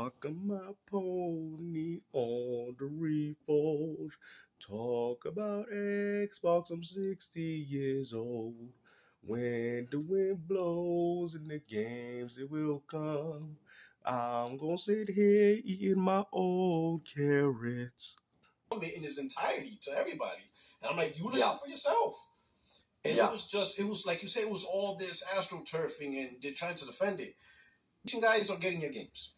Rocking my pony on the Reforge. Talk about Xbox, I'm 60 years old. When the wind blows in the games, it will come. I'm gonna sit here eating my old carrots. In his entirety to everybody. And I'm like, you listen Yeah. for yourself. And Yeah. it was like you say, it was all this astroturfing and they're trying to defend it. You guys are getting your games.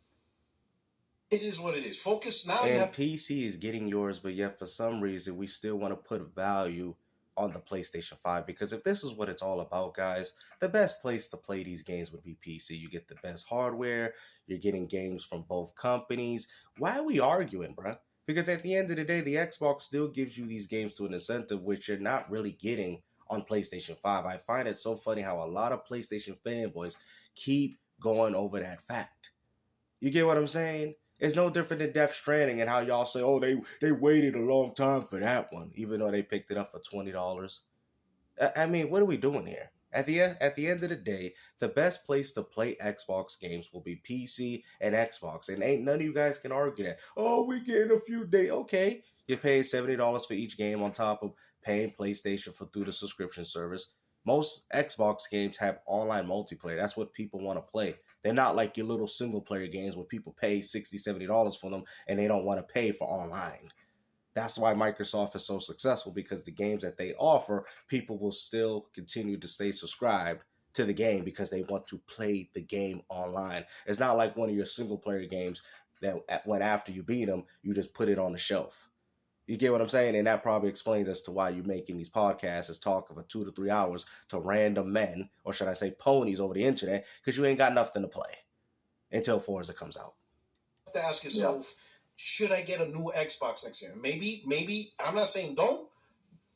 It is what it is. Focus now. And PC is getting yours, but yet for some reason we still want to put value on the PlayStation 5, because if this is what it's all about, guys, the best place to play these games would be PC. You get the best hardware, you're getting games from both companies. Why are we arguing, bruh? Because at the end of the day, the Xbox still gives you these games to an incentive, which you're not really getting on PlayStation 5. I find it so funny how a lot of PlayStation fanboys keep going over that fact. You get what I'm saying? It's no different than Death Stranding and how y'all say, oh, they waited a long time for that one, even though they picked it up for $20. I mean, what are we doing here? At the end of the day, the best place to play Xbox games will be PC and Xbox. And ain't none of you guys can argue that. Oh, we getting a few days. Okay, you're paying $70 for each game on top of paying PlayStation for through the subscription service. Most Xbox games have online multiplayer. That's what people want to play. They're not like your little single player games where people pay $60, $70 for them and they don't want to pay for online. That's why Microsoft is so successful, because the games that they offer, people will still continue to stay subscribed to the game because they want to play the game online. It's not like one of your single player games that when after you beat them, you just put it on the shelf. You get what I'm saying? And that probably explains as to why you're making these podcasts is talking for 2 to 3 hours to random men, or should I say ponies, over the internet, because you ain't got nothing to play until Forza comes out. You have to ask yourself, should I get a new Xbox next year? Maybe, I'm not saying don't,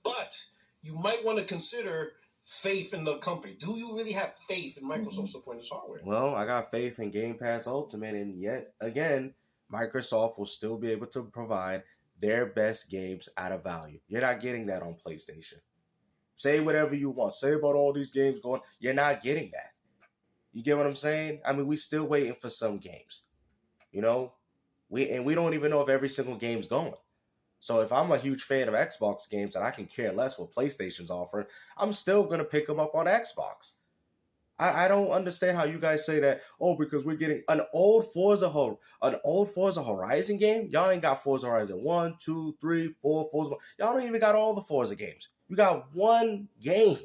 but you might want to consider faith in the company. Do you really have faith in Microsoft supporting this hardware? Well, I got faith in Game Pass Ultimate, and yet again, Microsoft will still be able to provide their best games at a value. You're not getting that on PlayStation. Say whatever you want. Say about all these games going. You're not getting that. You get what I'm saying? I mean, we still waiting for some games. You know? We don't even know if every single game's going. So if I'm a huge fan of Xbox games and I can care less what PlayStation's offering, I'm still going to pick them up on Xbox. I don't understand how you guys say that, oh, because we're getting an old Forza Horizon game. Y'all ain't got Forza Horizon 1, 2, 3, 4, Forza. Y'all don't even got all the Forza games. You got one game.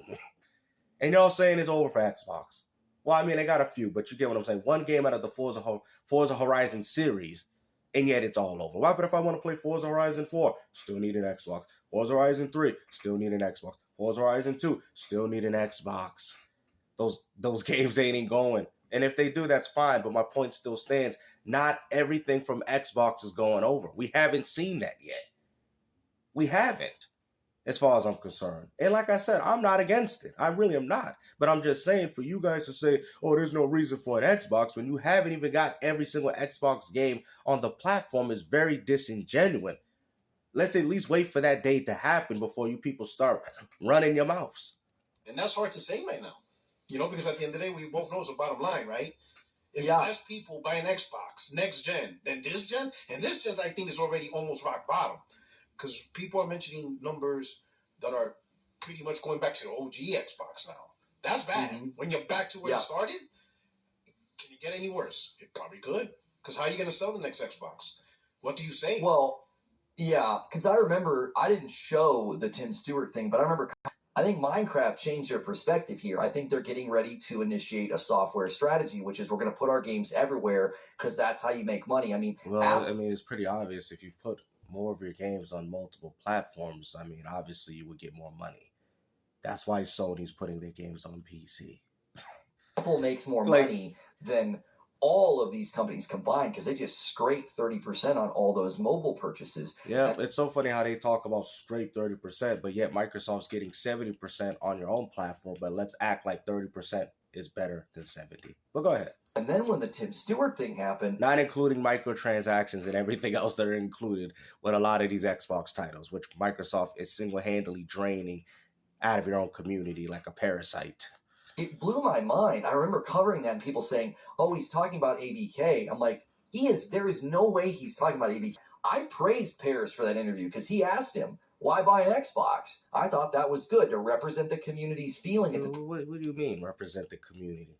And y'all saying it's over for Xbox. Well, I mean, they got a few, but you get what I'm saying. One game out of the Forza Horizon series, and yet it's all over. Why? But if I want to play Forza Horizon 4, still need an Xbox. Forza Horizon 3, still need an Xbox. Forza Horizon 2, still need an Xbox. Those games ain't going. And if they do, that's fine. But my point still stands. Not everything from Xbox is going over. We haven't seen that yet. We haven't, as far as I'm concerned. And like I said, I'm not against it. I really am not. But I'm just saying, for you guys to say, oh, there's no reason for an Xbox, when you haven't even got every single Xbox game on the platform, is very disingenuous. Let's at least wait for that day to happen before you people start running your mouths. And that's hard to say right now. You know, because at the end of the day, we both know it's the bottom line, right? If less people buy an Xbox next gen than this gen, and this gen I think is already almost rock bottom, because people are mentioning numbers that are pretty much going back to the OG Xbox now. That's bad. When you're back to where you started, can you get any worse? It probably could. Because how are you going to sell the next Xbox? What do you say? Well, yeah, because I remember, I didn't show the Tim Stewart thing, but I think Minecraft changed their perspective here. I think they're getting ready to initiate a software strategy, which is we're going to put our games everywhere because that's how you make money. I mean, it's pretty obvious. If you put more of your games on multiple platforms, I mean, obviously you would get more money. That's why Sony's putting their games on PC. Apple makes more money than all of these companies combined because they just scrape 30% on all those mobile purchases. Yeah, it's so funny how they talk about straight 30%, but yet Microsoft's getting 70% on your own platform, but let's act like 30% is better than 70. But go ahead. And then when the Tim Stewart thing happened... Not including microtransactions and everything else that are included with a lot of these Xbox titles, which Microsoft is single-handedly draining out of your own community like a parasite. It blew my mind. I remember covering that and people saying, oh, he's talking about ABK. I'm like, There is no way he's talking about ABK. I praised Paris for that interview because he asked him, why buy an Xbox? I thought that was good to represent the community's feeling. What do you mean, represent the community?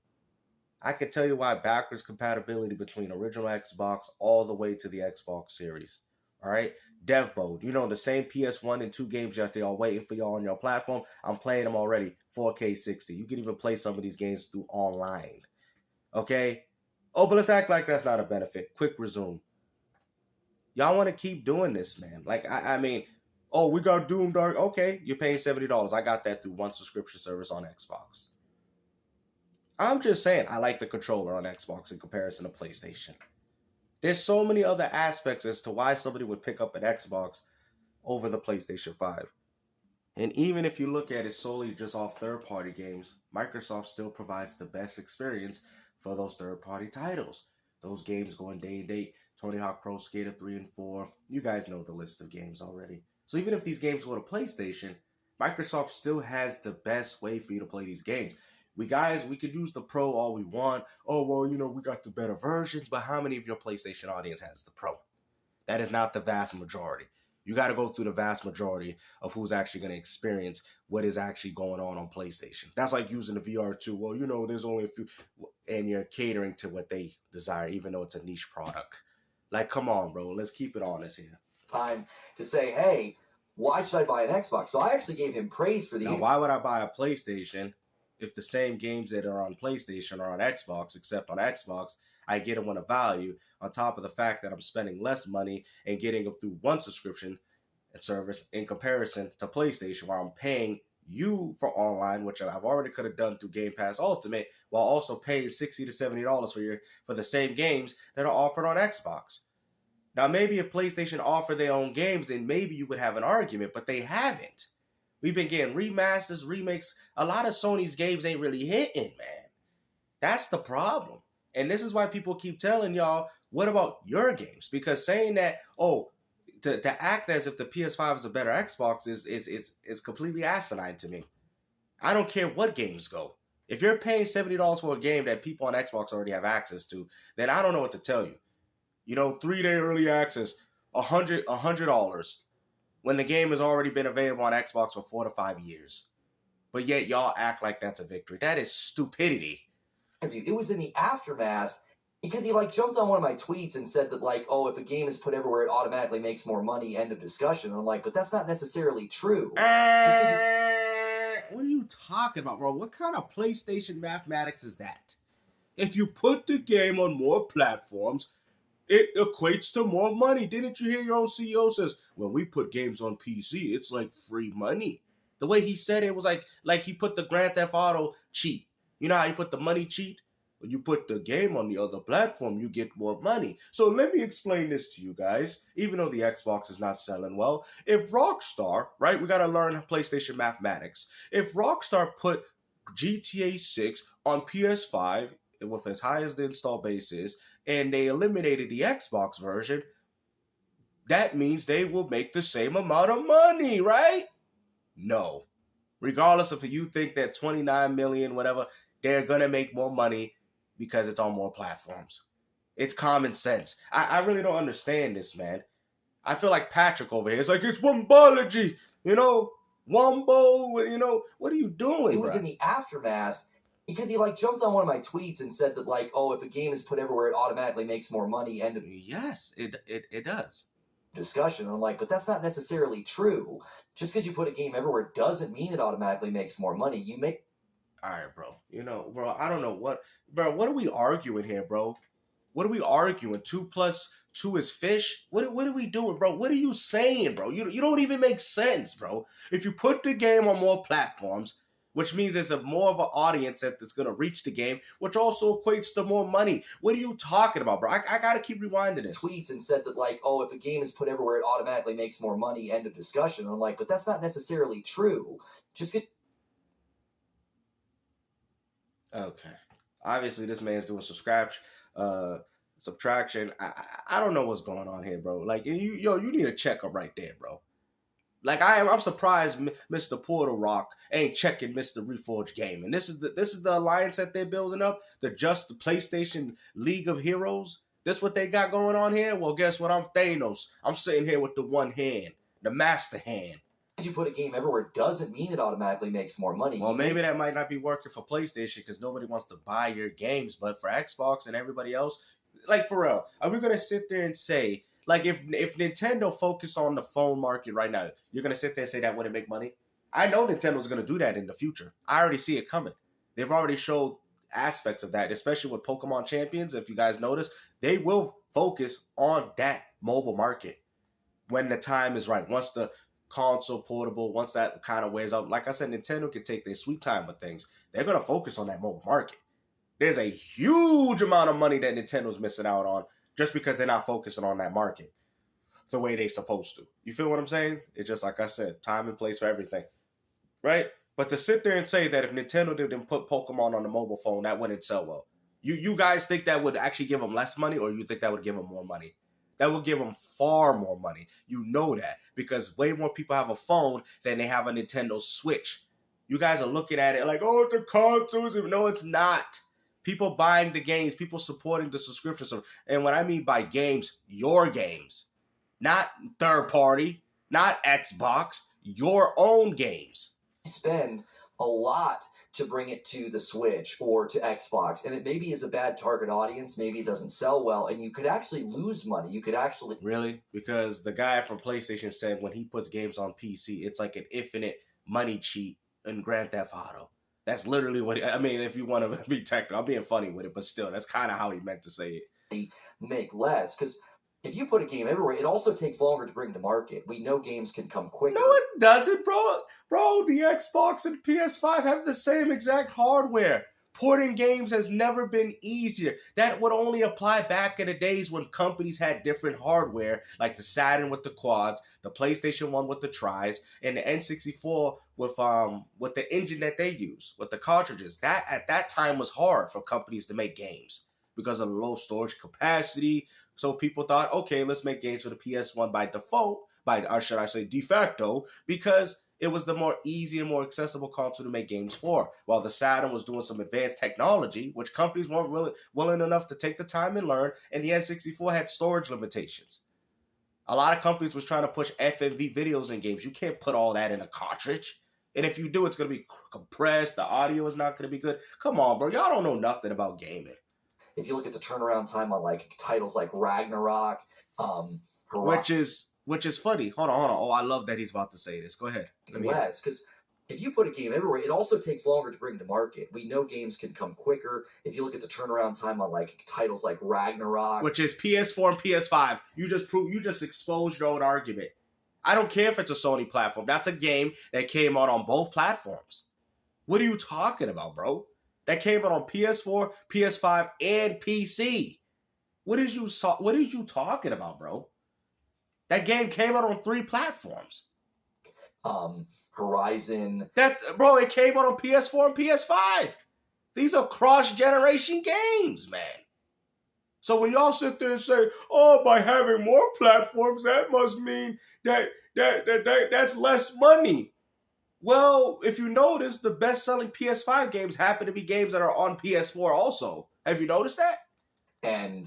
I can tell you why backwards compatibility between original Xbox all the way to the Xbox Series. All right? Dev mode. You know, the same PS1 and 2 games out there are waiting for y'all on your platform. I'm playing them already. 4K 60. You can even play some of these games through online. Okay? Oh, but let's act like that's not a benefit. Quick resume. Y'all want to keep doing this, man. Like, I mean, oh, we got Doom Dark. Okay, you're paying $70. I got that through one subscription service on Xbox. I'm just saying, I like the controller on Xbox in comparison to PlayStation. There's so many other aspects as to why somebody would pick up an Xbox over the PlayStation 5. And even if you look at it solely just off third-party games, Microsoft still provides the best experience for those third-party titles. Those games going day and date, Tony Hawk Pro Skater 3 and 4. You guys know the list of games already. So even if these games go to PlayStation, Microsoft still has the best way for you to play these games. We could use the Pro all we want. Oh, well, you know, we got the better versions, but how many of your PlayStation audience has the Pro? That is not the vast majority. You got to go through the vast majority of who's actually going to experience what is actually going on PlayStation. That's like using the VR2. Well, you know, there's only a few, and you're catering to what they desire, even though it's a niche product. Like, come on, bro. Let's keep it honest here. Time to say, hey, why should I buy an Xbox? So I actually gave him praise for the... Now, why would I buy a PlayStation if the same games that are on PlayStation are on Xbox, except on Xbox, I get them on a value, on top of the fact that I'm spending less money and getting them through one subscription and service in comparison to PlayStation, where I'm paying you for online, which I've already could have done through Game Pass Ultimate, while also paying $60 to $70 for the same games that are offered on Xbox. Now, maybe if PlayStation offered their own games, then maybe you would have an argument, but they haven't. We've been getting remasters, remakes. A lot of Sony's games ain't really hitting, man. That's the problem. And this is why people keep telling y'all, what about your games? Because saying that, oh, to act as if the PS5 is a better Xbox is completely asinine to me. I don't care what games go. If you're paying $70 for a game that people on Xbox already have access to, then I don't know what to tell you. You know, 3-day early access, $100 when the game has already been available on Xbox for 4 to 5 years. But yet y'all act like that's a victory. That is stupidity. It was in the aftermath because he jumped on one of my tweets and said that oh, if a game is put everywhere, it automatically makes more money. End of discussion. And I'm like, but that's not necessarily true. What are you talking about, bro? What kind of PlayStation mathematics is that? If you put the game on more platforms, it equates to more money. Didn't you hear your own CEO says, when we put games on PC, it's like free money. The way he said it was like he put the Grand Theft Auto cheat. You know how you put the money cheat? When you put the game on the other platform, you get more money. So let me explain this to you guys, even though the Xbox is not selling well. If Rockstar, right, we got to learn PlayStation mathematics. If Rockstar put GTA 6 on PS5, with as high as the install base is, and they eliminated the Xbox version, that means they will make the same amount of money, right? No. Regardless of if you think that 29 million, whatever, they're going to make more money because it's on more platforms. It's common sense. I really don't understand this, man. I feel like Patrick over here. It's like, it's Wombology, you know? Wombo, you know? What are you doing, It was in the aftermath because he jumped on one of my tweets and said that oh, if a game is put everywhere, it automatically makes more money. End of Yes, it does. Discussion. And I'm like, but that's not necessarily true. Just because you put a game everywhere doesn't mean it automatically makes more money. You make... All right, bro. You know, bro, I don't know what... Bro, what are we arguing here, bro? What are we arguing? 2 plus 2 is fish? What are we doing, bro? What are you saying, bro? You don't even make sense, bro. If you put the game on more platforms, which means there's more of an audience that's going to reach the game, which also equates to more money. What are you talking about, bro? I got to keep rewinding this. Tweets and said that oh, if a game is put everywhere, it automatically makes more money. End of discussion. And I'm like, but that's not necessarily true. Just get... Okay. Obviously, this man's doing subtraction. I don't know what's going on here, bro. Like, you need a checkup right there, bro. Like, I'm surprised Mr. Puertorock ain't checking Mr. Reforge Gaming. This is the alliance that they're building up. The PlayStation League of Heroes. This what they got going on here? Well, guess what? I'm Thanos. I'm sitting here with the one hand, the master hand. You put a game everywhere doesn't mean it automatically makes more money. Well, maybe that might not be working for PlayStation because nobody wants to buy your games, but for Xbox and everybody else, like for real, are we gonna sit there and say, like, if Nintendo focused on the phone market right now, you're gonna sit there and say that wouldn't make money? I know Nintendo's gonna do that in the future. I already see it coming. They've already showed aspects of that, especially with Pokemon Champions. If you guys notice, they will focus on that mobile market when the time is right. Once the console portable, once that kind of wears out, like I said, Nintendo can take their sweet time with things. They're going to focus on that mobile market. There's a huge amount of money that Nintendo's missing out on just because they're not focusing on that market the way they're supposed to. You feel what I'm saying? It's just like I said, time and place for everything, right? But to sit there and say that if Nintendo didn't put Pokemon on the mobile phone, that wouldn't sell well. You guys think that would actually give them less money, or you think that would give them more money? That would give them far more money. You know that because way more people have a phone than they have a Nintendo Switch. You guys are looking at it like, oh, it's a consoles. No, it's not. People buying the games, people supporting the subscriptions. And when I mean by games, your games. Not third party, not Xbox, your own games. Spend a lot to bring it to the Switch or to Xbox, and it maybe is a bad target audience, maybe it doesn't sell well, and you could actually lose money. You could actually... Really? Because the guy from PlayStation said when he puts games on PC, it's like an infinite money cheat in Grand Theft Auto. That's literally what... I mean, if you want to be technical, I'm being funny with it, but still, that's kind of how he meant to say it. Make less, because if you put a game everywhere, it also takes longer to bring to market. We know games can come quicker. No, it doesn't, bro. Bro, the Xbox and PS5 have the same exact hardware. Porting games has never been easier. That would only apply back in the days when companies had different hardware, like the Saturn with the quads, the PlayStation 1 with the tris, and the N64 with the engine that they use, with the cartridges. That at that time was hard for companies to make games because of the low storage capacity. So people thought, okay, let's make games for the PS1 by default, or should I say de facto, because it was the more easy and more accessible console to make games for. While the Saturn was doing some advanced technology, which companies weren't willing enough to take the time and learn, and the N64 had storage limitations. A lot of companies was trying to push FMV videos in games. You can't put all that in a cartridge. And if you do, it's going to be compressed. The audio is not going to be good. Come on, bro. Y'all don't know nothing about gaming. If you look at the turnaround time on like titles like Ragnarok, which is funny. Hold on. Oh, I love that he's about to say this. Go ahead. Less, because if you put a game everywhere, it also takes longer to bring to market. We know games can come quicker. If you look at the turnaround time on like titles like Ragnarok, which is PS4 and PS5, you just exposed your own argument. I don't care if it's a Sony platform. That's a game that came out on both platforms. What are you talking about, bro? That came out on PS4, PS5, and PC. What are you talking about, bro? That game came out on 3 platforms. Horizon. Bro, it came out on PS4 and PS5. These are cross-generation games, man. So when y'all sit there and say, oh, by having more platforms, that must mean that's less money. Well, if you notice, the best-selling PS5 games happen to be games that are on PS4 also. Have you noticed that? And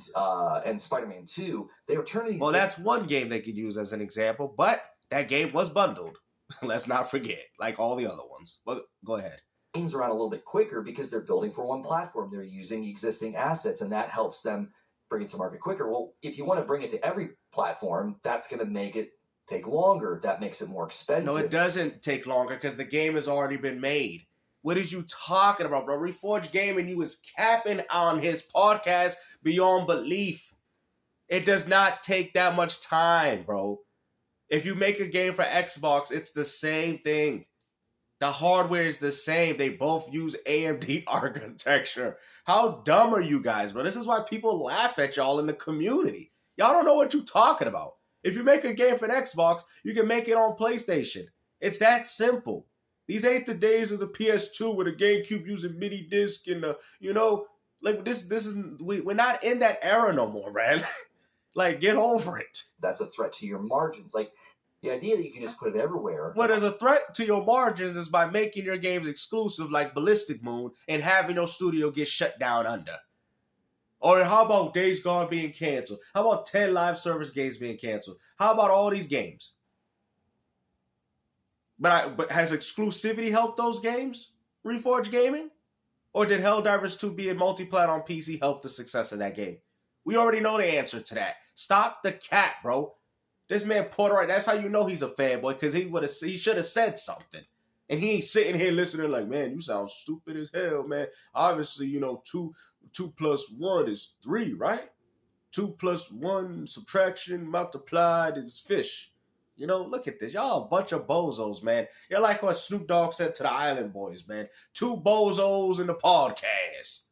Spider-Man 2, they were turning these... Well, that's one game they could use as an example, but that game was bundled. Let's not forget, like all the other ones. But go ahead. Games around a little bit quicker because they're building for one platform. They're using existing assets, and that helps them bring it to market quicker. Well, if you want to bring it to every platform, that's going to make it take longer. That makes it more expensive. No, it doesn't take longer because the game has already been made. What is you talking about, bro? Reforge Gaming, you was capping on his podcast beyond belief. It does not take that much time, bro. If you make a game for Xbox, it's the same thing. The hardware is the same. They both use AMD architecture. How dumb are you guys, bro? This is why people laugh at y'all in the community. Y'all don't know what you're talking about. If you make a game for an Xbox, you can make it on PlayStation. It's that simple. These ain't the days of the PS2 with the GameCube using mini disc and like this is we're not in that era no more, man. Like, get over it. That's a threat to your margins. Like, the idea that you can just put it everywhere. What is a threat to your margins is by making your games exclusive like Ballistic Moon and having your studio get shut down under. Or how about Days Gone being canceled? How about 10 live service games being canceled? How about all these games? But has Exclusivity helped those games? Reforge Gaming? Or did Helldivers 2 being multiplat on PC help the success of that game? We already know the answer to that. Stop the cat, bro. This man Puertorock, that's how you know he's a fanboy, because he should have said something. And he ain't sitting here listening like, man, you sound stupid as hell, man. Obviously, you know, 2 plus 1 is 3, right? 2 plus 1 subtraction multiplied is fish. You know, look at this. Y'all a bunch of bozos, man. You're like what Snoop Dogg said to the Island Boys, man. 2 bozos in the podcast.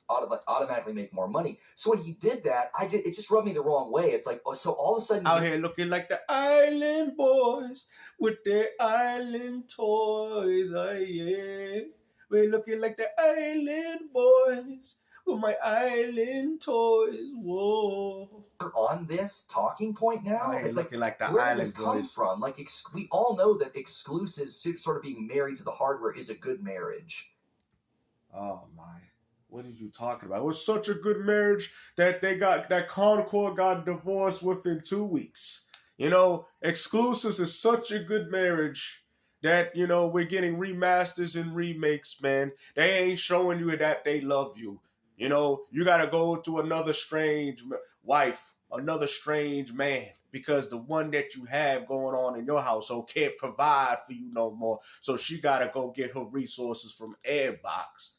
Automatically make more money. So when he did that, it just rubbed me the wrong way. It's like, so all of a sudden out here looking like the Island Boys with their island toys. Oh yeah, we're looking like the Island Boys with my island toys. Whoa. On this talking point now, it's looking like the where Island does this come Boys from? Like we all know that exclusives, sort of being married to the hardware, is a good marriage. Oh my. What are you talking about? It was such a good marriage that Concord got divorced within 2 weeks. You know, exclusives is such a good marriage that, you know, we're getting remasters and remakes, man. They ain't showing you that they love you. You know, you got to go to another strange wife, another strange man, because the one that you have going on in your household can't provide for you no more. So she got to go get her resources from Airbox.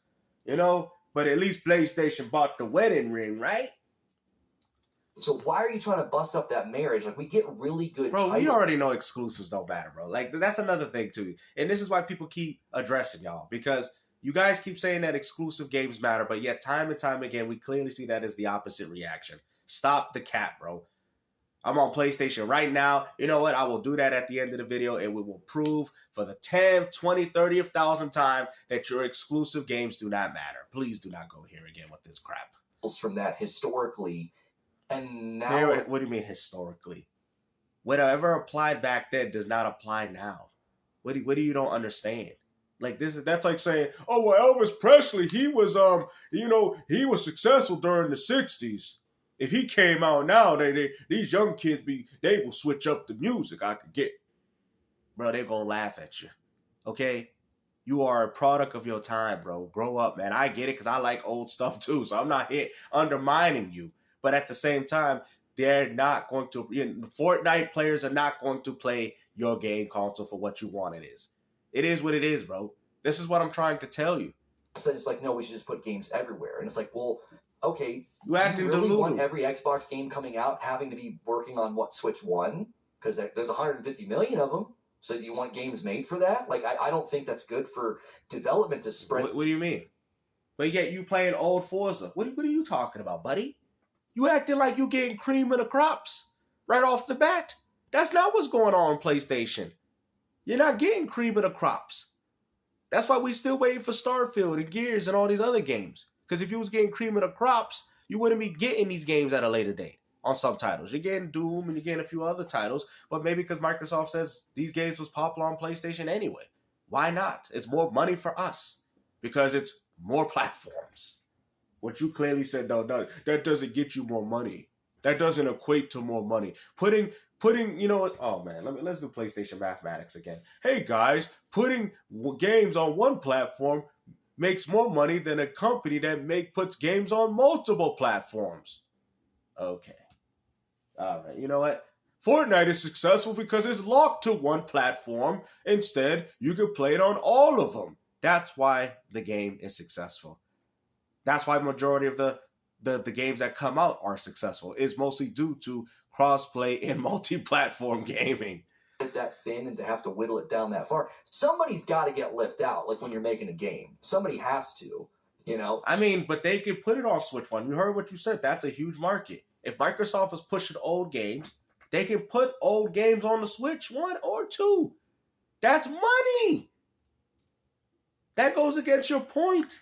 You know? But at least PlayStation bought the wedding ring, right? So why are you trying to bust up that marriage? Like, we get really good Bro, titles. we already know exclusives don't matter, bro. Like, that's another thing, too. And this is why people keep addressing y'all. Because you guys keep saying that exclusive games matter, but yet time and time again, we clearly see that as the opposite reaction. Stop the cap, bro. I'm on PlayStation right now. You know what? I will do that at the end of the video, and we will prove for the 10th, 20th, 30th thousand time that your exclusive games do not matter. Please do not go here again with this crap. From that historically, and now... What do you mean historically? Whatever applied back then does not apply now. What do you don't understand? Like that's like saying, oh, well, Elvis Presley, he was he was successful during the 60s. If he came out now, these young kids they will switch up the music. I could get, bro. They're gonna laugh at you. Okay, you are a product of your time, bro. Grow up, man. I get it because I like old stuff too. So I'm not here undermining you, but at the same time, they're not going to. Fortnite players are not going to play your game console for what you want. It is. It is what it is, bro. This is what I'm trying to tell you. So it's like, no, we should just put games everywhere, and it's like, well. Okay, you acting really delulu. Want every Xbox game coming out having to be working on what Switch 1? Because there's 150 million of them. So do you want games made for that? Like, I don't think that's good for development to spread. What do you mean? But yet you playing old Forza. What are you talking about, buddy? You acting like you getting cream of the crops right off the bat. That's not what's going on PlayStation. You're not getting cream of the crops. That's why we still waiting for Starfield and Gears and all these other games. Because if you was getting cream of the crops, you wouldn't be getting these games at a later date on some titles. You're getting Doom and you're getting a few other titles, but maybe because Microsoft says these games was popular on PlayStation anyway. Why not? It's more money for us because it's more platforms. What you clearly said, no, that doesn't get you more money. That doesn't equate to more money. Putting, you know what? Oh man, let's do PlayStation mathematics again. Hey guys, putting games on one platform makes more money than a company that puts games on multiple platforms. Okay. All right. You know what? Fortnite is successful because it's locked to one platform. Instead, you can play it on all of them. That's why the game is successful. That's why the majority of the games that come out are successful. It's mostly due to crossplay and multi-platform gaming. That thin and to have to whittle it down that far. Somebody's got to get left out, like when you're making a game. Somebody has to, you know? I mean, but they could put it on Switch 1. You heard what you said. That's a huge market. If Microsoft is pushing old games, they can put old games on the Switch 1 or 2. That's money. That goes against your point.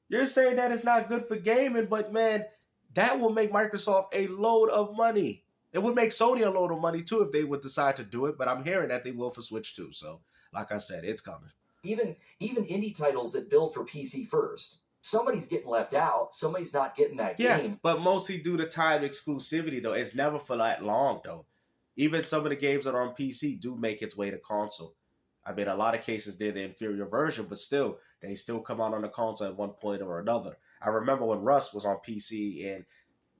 You're saying that it's not good for gaming, but man, that will make Microsoft a load of money. It would make Sony a load of money too if they would decide to do it, but I'm hearing that they will for Switch too. So, like I said, it's coming. Even indie titles that build for PC first. somebody's getting left out. Somebody's not getting that game. But mostly due to time exclusivity, though. It's never for that long, though. Even some of the games that are on PC do make its way to console. I mean, a lot of cases they're the inferior version, but still, they still come out on the console at one point or another. I remember when Rust was on PC, and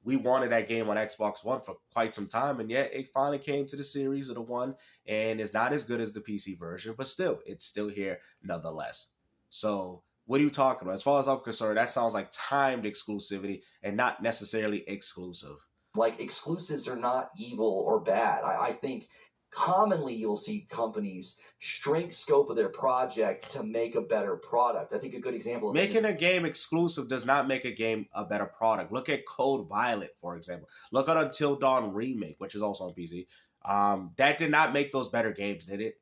we wanted that game on Xbox One for quite some time, and yet it finally came to the series of the one, and it's not as good as the PC version, but still, it's still here nonetheless. So, what are you talking about? As far as I'm concerned, that sounds like timed exclusivity and not necessarily exclusive. Like, exclusives are not evil or bad. I think commonly you'll see companies shrink scope of their project to make a better product. I think a good example of making a game exclusive does not make a game a better product. Look at Code Violet, for example. Look at Until Dawn Remake, which is also on PC. That did not make those better games, did it?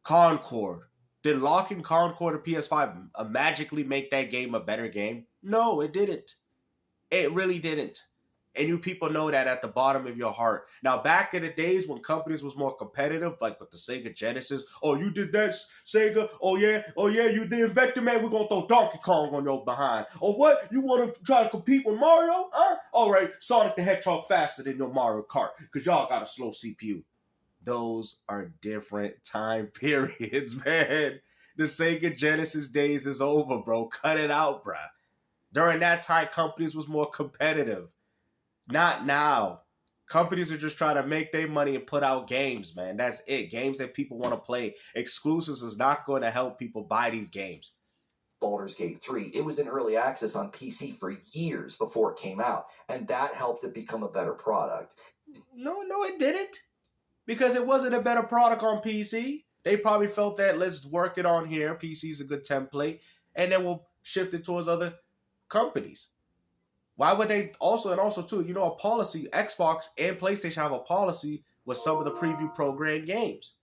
Concord. Did locking Concord to PS5 magically make that game a better game? No, it didn't. It really didn't. And you people know that at the bottom of your heart. Now, back in the days when companies was more competitive, like with the Sega Genesis, oh, you did that, Sega? Oh, yeah, you did Vector Man, we're going to throw Donkey Kong on your behind. Or what? You want to try to compete with Mario? Huh? All right, Sonic the Hedgehog faster than your Mario Kart, because y'all got a slow CPU. Those are different time periods, man. The Sega Genesis days is over, bro. Cut it out, bruh. During that time, companies was more competitive. Not now. Companies are just trying to make their money and put out games, man. That's it. Games that people want to play. Exclusives is not going to help people buy these games. Baldur's Gate 3. It was in early access on PC for years before it came out, and that helped it become a better product. No, it didn't. Because it wasn't a better product on PC. They probably felt that, let's work it on here. PC's a good template. And then we'll shift it towards other companies. Why would they also too, a policy, Xbox and PlayStation have a policy with some of the preview program games.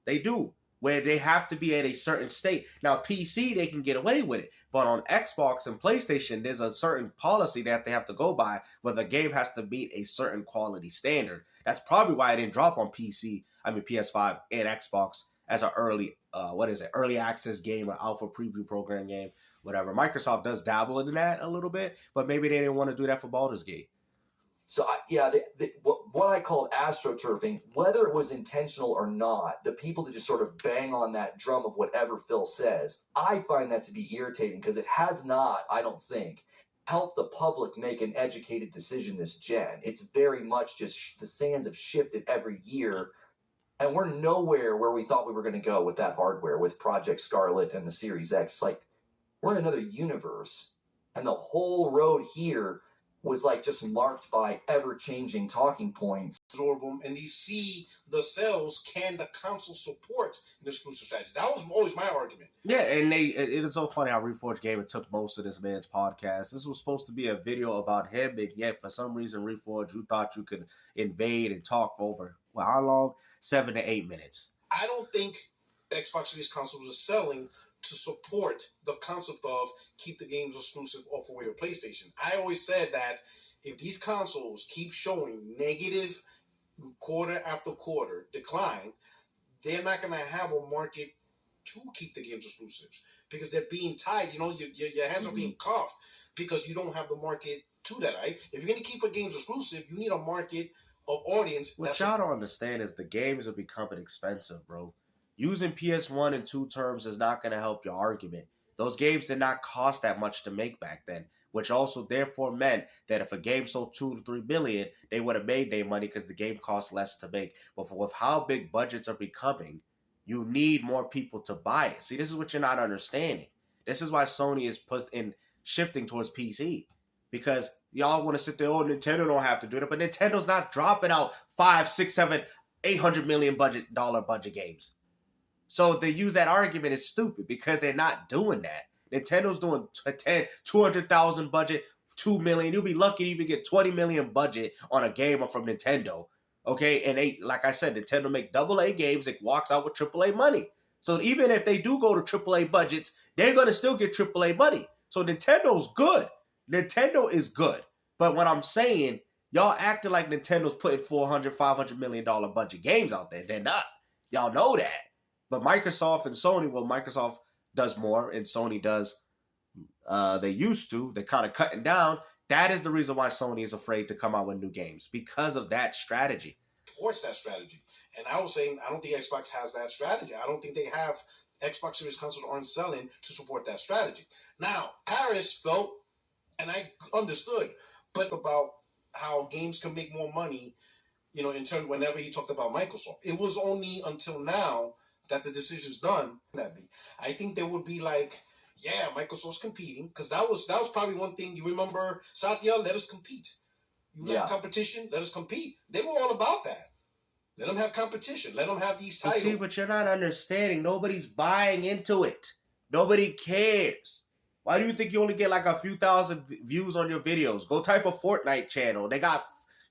They do, where they have to be at a certain state. Now, PC, they can get away with it. But on Xbox and PlayStation, there's a certain policy that they have to go by where the game has to meet a certain quality standard. That's probably why it didn't drop on PS5 and Xbox as an early access game or alpha preview program game. Whatever. Microsoft does dabble in that a little bit, but maybe they didn't want to do that for Baldur's Gate. So, what I called astroturfing, whether it was intentional or not, the people that just sort of bang on that drum of whatever Phil says, I find that to be irritating because it has not, I don't think, helped the public make an educated decision this gen. It's very much just the sands have shifted every year, and we're nowhere where we thought we were going to go with that hardware, with Project Scarlet and the Series X. Like, we're in another universe, and the whole road here was like just marked by ever-changing talking points. Absorb them, and they see the sales. Can the console support an exclusive strategy? That was always my argument. Yeah, and it is so funny how Reforge Gaming took most of this man's podcast. This was supposed to be a video about him, and yet for some reason, Reforge, you thought you could invade and talk for over, how long? 7 to 8 minutes. I don't think Xbox Series consoles are selling to support the concept of keep the games exclusive off away with PlayStation. I always said that if these consoles keep showing negative quarter after quarter decline, they're not going to have a market to keep the games exclusives because they're being tied. Your hands are being cuffed because you don't have the market to that, right? If you're going to keep a games exclusive, you need a market of audience. What y'all don't understand is the games are becoming expensive, bro. Using PS1 in 2 terms is not going to help your argument. Those games did not cost that much to make back then, which also therefore meant that if a game sold 2 to 3 million, they would have made their money because the game cost less to make. But with how big budgets are becoming, you need more people to buy it. See, this is what you're not understanding. This is why Sony is shifting towards PC. Because y'all want to sit there, Nintendo don't have to do that. But Nintendo's not dropping out 5, 6, 7, $800 million budget games. So they use that argument is stupid because they're not doing that. Nintendo's doing 200,000 budget, 2 million. You'll be lucky to even get 20 million budget on a game from Nintendo. Okay, and they, like I said, Nintendo make AA games. It walks out with AAA money. So even if they do go to AAA budgets, they're gonna still get AAA money. So Nintendo's good. Nintendo is good. But what I'm saying, y'all acting like Nintendo's putting $400, $500 million budget games out there. They're not. Y'all know that. But Microsoft and Sony, Microsoft does more and Sony does they used to. They're kind of cutting down. That is the reason why Sony is afraid to come out with new games, because of that strategy. Supports that strategy. And I was saying, I don't think Xbox has that strategy. I don't think they have Xbox Series consoles aren't selling to support that strategy. Now, Paris felt, and I understood, but about how games can make more money, you know, in turn, whenever he talked about Microsoft. It was only until now that the decision's done. I think there would be like, yeah, Microsoft's competing, because that was probably one thing. You remember, Satya, let us compete. You like competition, let us compete. They were all about that. Let them have competition. Let them have these titles. See, but you're not understanding. Nobody's buying into it. Nobody cares. Why do you think you only get like a few thousand views on your videos? Go type a Fortnite channel. They got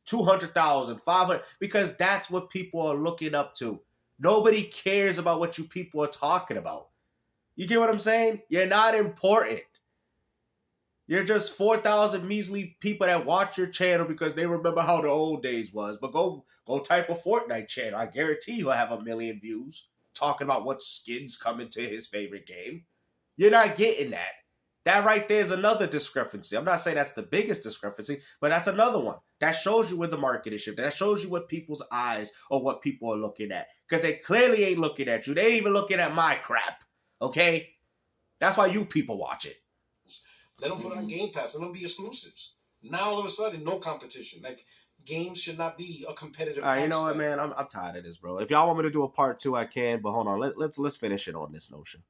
200,000, 500, because that's what people are looking up to. Nobody cares about what you people are talking about. You get what I'm saying? You're not important. You're just 4,000 measly people that watch your channel because they remember how the old days was. But go type a Fortnite channel. I guarantee you'll have 1 million views talking about what skins come into his favorite game. You're not getting that. That right there is another discrepancy. I'm not saying that's the biggest discrepancy, but that's another one. That shows you where the market is shifting. That shows you what people's eyes or what people are looking at. Because they clearly ain't looking at you. They ain't even looking at my crap. Okay? That's why you people watch it. Let them put on Game Pass. Let them be exclusives. Now, all of a sudden, no competition. Like, games should not be a competitive. All right, you know what, man? I'm tired of this, bro. If y'all want me to do a part 2, I can. But hold on. Let's finish it on this notion.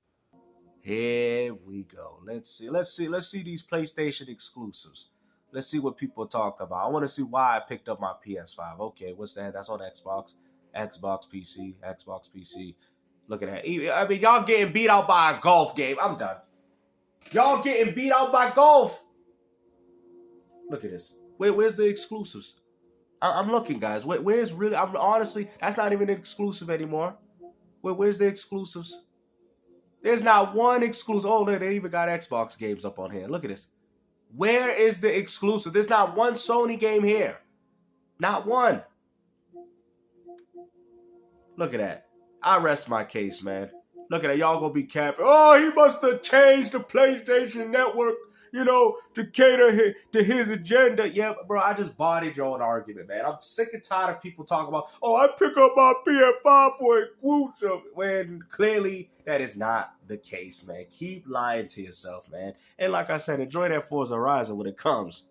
Here we go. Let's see these PlayStation exclusives. Let's see what people talk about. I want to see why I picked up my PS5. Okay, what's that? That's on Xbox PC. Look at that. I mean, y'all getting beat out by a golf game. I'm done. Y'all getting beat out by golf. Look at this. Where's the exclusives? I'm looking, guys. Where's really? I'm honestly, that's not even an exclusive anymore. Where's the exclusives? There's not one exclusive. Oh, they even got Xbox games up on here. Look at this. Where is the exclusive? There's not one Sony game here. Not one. Look at that. I rest my case, man. Look at that. Y'all gonna be capping. Oh, he must have changed the PlayStation Network, you know, to cater to his agenda. Yeah, bro, I just bodied your own argument, man. I'm sick and tired of people talking about, oh, I pick up my PS5 for exclusive, when clearly that is not the case, man. Keep lying to yourself, man. And like I said, enjoy that Forza Horizon when it comes.